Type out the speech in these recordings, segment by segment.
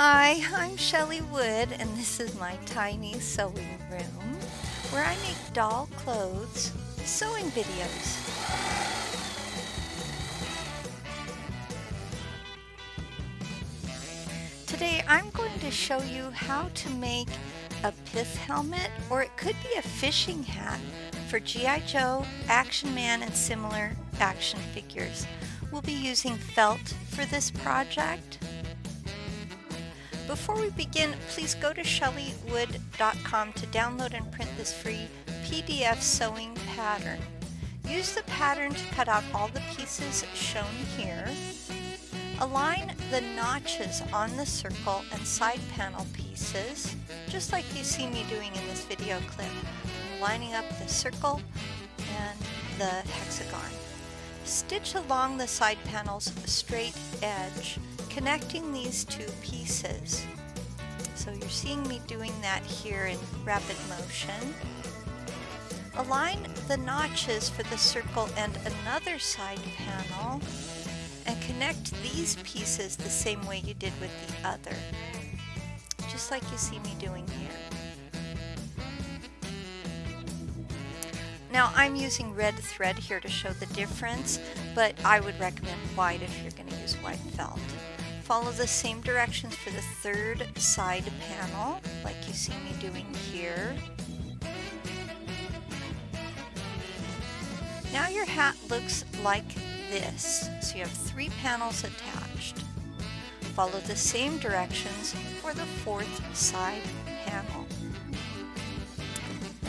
Hi, I'm Shelley Wood, and this is my tiny sewing room where I make doll clothes sewing videos. Today I'm going to show you how to make a pith helmet, or it could be a fishing hat for G.I. Joe, Action Man, and similar action figures. We'll be using felt for this project. Before we begin, please go to shelleywood.com to download and print this free PDF sewing pattern. Use the pattern to cut out all the pieces shown here. Align the notches on the circle and side panel pieces, just like you see me doing in this video clip. I'm lining up the circle and the hexagon. Stitch along the side panel's straight edge, connecting these two pieces. So you're seeing me doing that here in rapid motion. Align the notches for the circle and another side panel and connect these pieces the same way you did with the other, just like you see me doing here. Now I'm using red thread here to show the difference, but I would recommend white if you're going to use white felt. Follow the same directions for the third side panel, like you see me doing here. Now your hat looks like this, so you have 3 panels attached. Follow the same directions for the fourth side panel.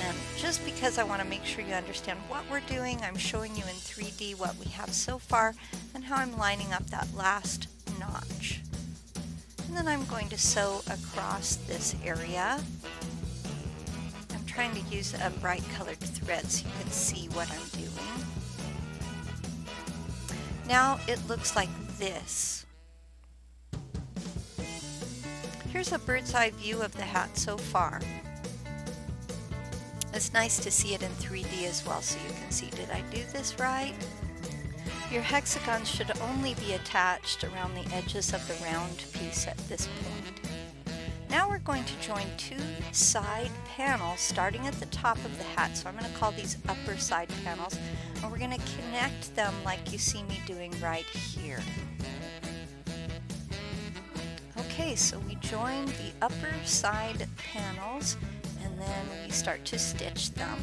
And just because I want to make sure you understand what we're doing, I'm showing you in 3D what we have so far and how I'm lining up that last notch. And then I'm going to sew across this area. I'm trying to use a bright colored thread so you can see what I'm doing. Now it looks like this. Here's a bird's eye view of the hat so far. It's nice to see it in 3D as well so you can see, did I do this right? Your hexagons should only be attached around the edges of the round piece at this point. Now we're going to join 2 side panels starting at the top of the hat, so I'm going to call these upper side panels, and we're going to connect them like you see me doing right here. Okay, so we join the upper side panels and then we start to stitch them.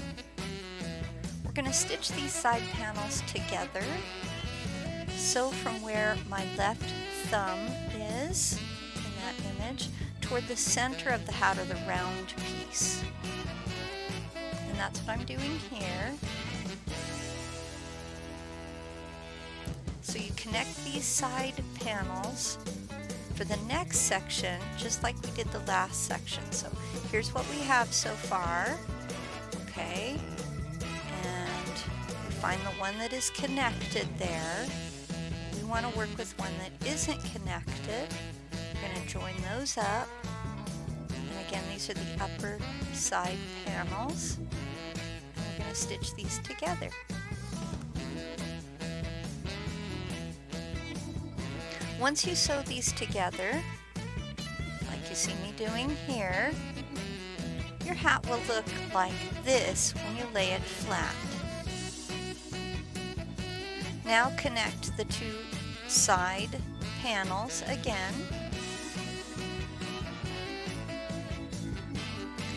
We're going to stitch these side panels together. So from where my left thumb is in that image toward the center of the hat, or the round piece. And that's what I'm doing here. So you connect these side panels for the next section, just like we did the last section. So here's what we have so far. Okay, and we find the one that is connected there. We want to work with one that isn't connected. We're going to join those up. And again, these are the upper side panels. And we're going to stitch these together. Once you sew these together, like you see me doing here, your hat will look like this when you lay it flat. Now connect the 2 side panels again.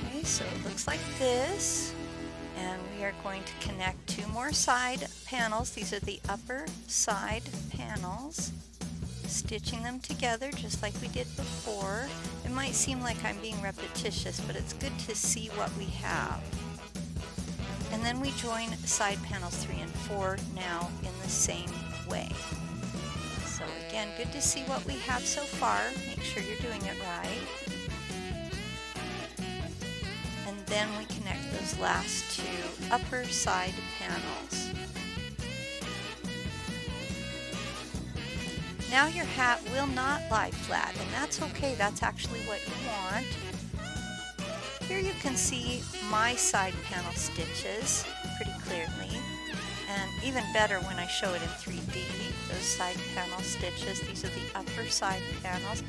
Okay, so it looks like this. And we are going to connect 2 more side panels. These are the upper side panels. Stitching them together just like we did before. It might seem like I'm being repetitious, but it's good to see what we have. And then we join side panels 3 and 4 now in the same way. So again, good to see what we have so far. Make sure you're doing it right. And then we connect those last 2 upper side panels. Now your hat will not lie flat, and that's okay. That's actually what you want. Here you can see my side panel stitches pretty clearly, and even better when I show it in 3D, those side panel stitches. These are the upper side panels.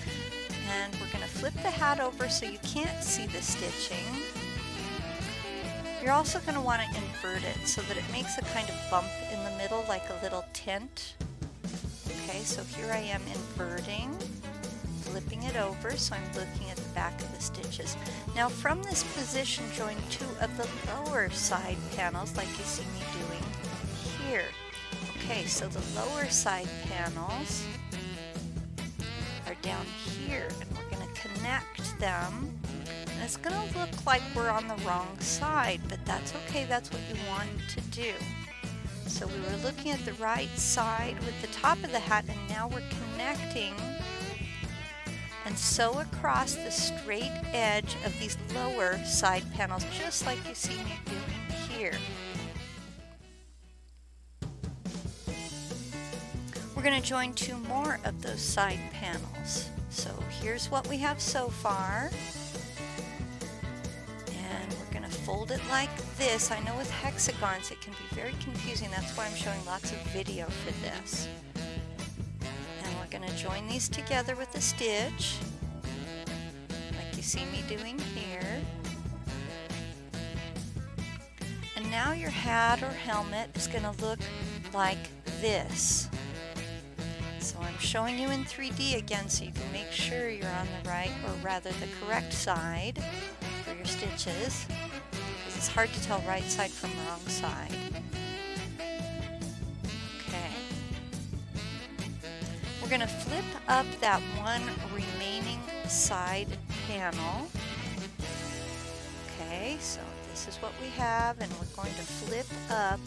And we're going to flip the hat over so you can't see the stitching. You're also going to want to invert it so that it makes a kind of bump in the middle, like a little tent. Okay, so here I am inverting, flipping it over, so I'm looking at the back of the stitches. Now from this position, join two of the lower side panels like you see me doing here. Okay, so the lower side panels are down here, and we're going to connect them. And it's going to look like we're on the wrong side, but that's okay, that's what you want to do. So we were looking at the right side with the top of the hat, and now we're connecting and sew across the straight edge of these lower side panels, just like you see me doing here. We're going to join two more of those side panels. So here's what we have so far. Fold it like this. I know with hexagons it can be very confusing. That's why I'm showing lots of video for this. And we're going to join these together with a stitch, like you see me doing here. And now your hat or helmet is going to look like this. So I'm showing you in 3D again so you can make sure you're on the right, or rather the correct side for your stitches. It's hard to tell right side from wrong side. Okay. We're going to flip up that one remaining side panel. Okay, so this is what we have, and we're going to flip up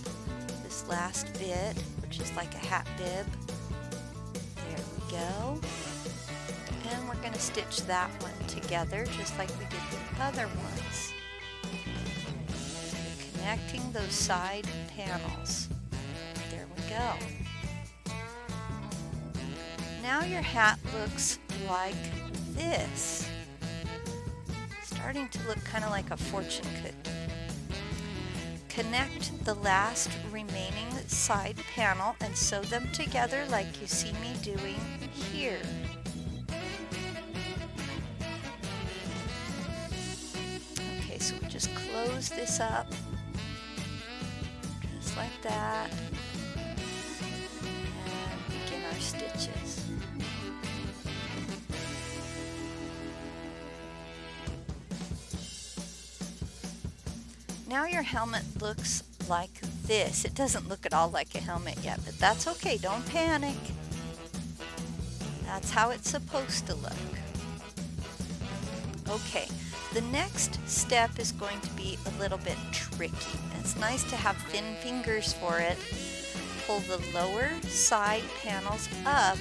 this last bit, which is like a hat bib. There we go. And we're going to stitch that one together just like we did with the other ones. Connecting those side panels. There we go. Now your hat looks like this. Starting to look kind of like a fortune cookie. Connect the last remaining side panel and sew them together like you see me doing here. Okay, so we just close this up. Like that, and begin our stitches. Now your helmet looks like this. It doesn't look at all like a helmet yet, but that's okay, don't panic. That's how it's supposed to look. Okay. The next step is going to be a little bit tricky. It's nice to have thin fingers for it. Pull the lower side panels up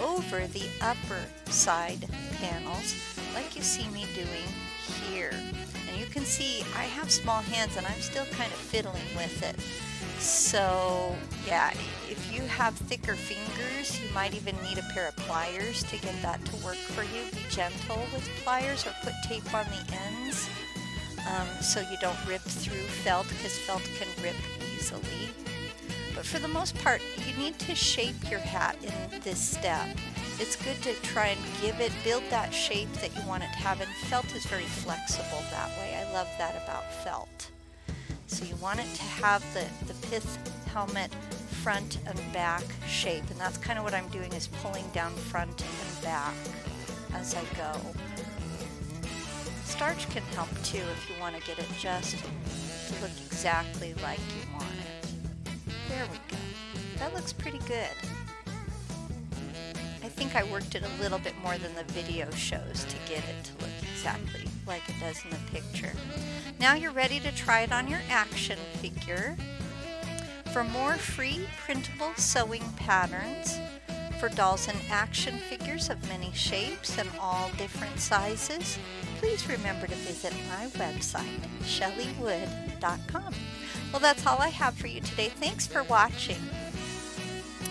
over the upper side panels like you see me doing here. And you can see I have small hands and I'm still kind of fiddling with it. So yeah, if you have thicker fingers, you might even need a pair of pliers to get that to work for you. Be gentle with pliers, or put tape on the ends so you don't rip through felt, because felt can rip easily. But for the most part, you need to shape your hat in this step. It's good to try and build that shape that you want it to have, and felt is very flexible that way. I love that about felt. So you want it to have the Pith helmet front and back shape, and that's kind of what I'm doing, is pulling down front and back as I go. Starch can help too if you want to get it just to look exactly like you want it. There we go. That looks pretty good. I think I worked it a little bit more than the video shows to get it to look exactly like it does in the picture. Now you're ready to try it on your action figure. For more free printable sewing patterns for dolls and action figures of many shapes and all different sizes, please remember to visit my website, shelleywood.com. Well, that's all I have for you today. Thanks for watching.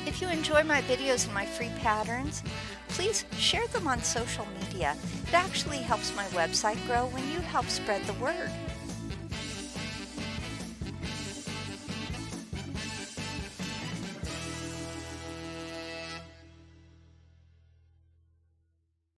If you enjoy my videos and my free patterns, please share them on social media. It actually helps my website grow when you help spread the word.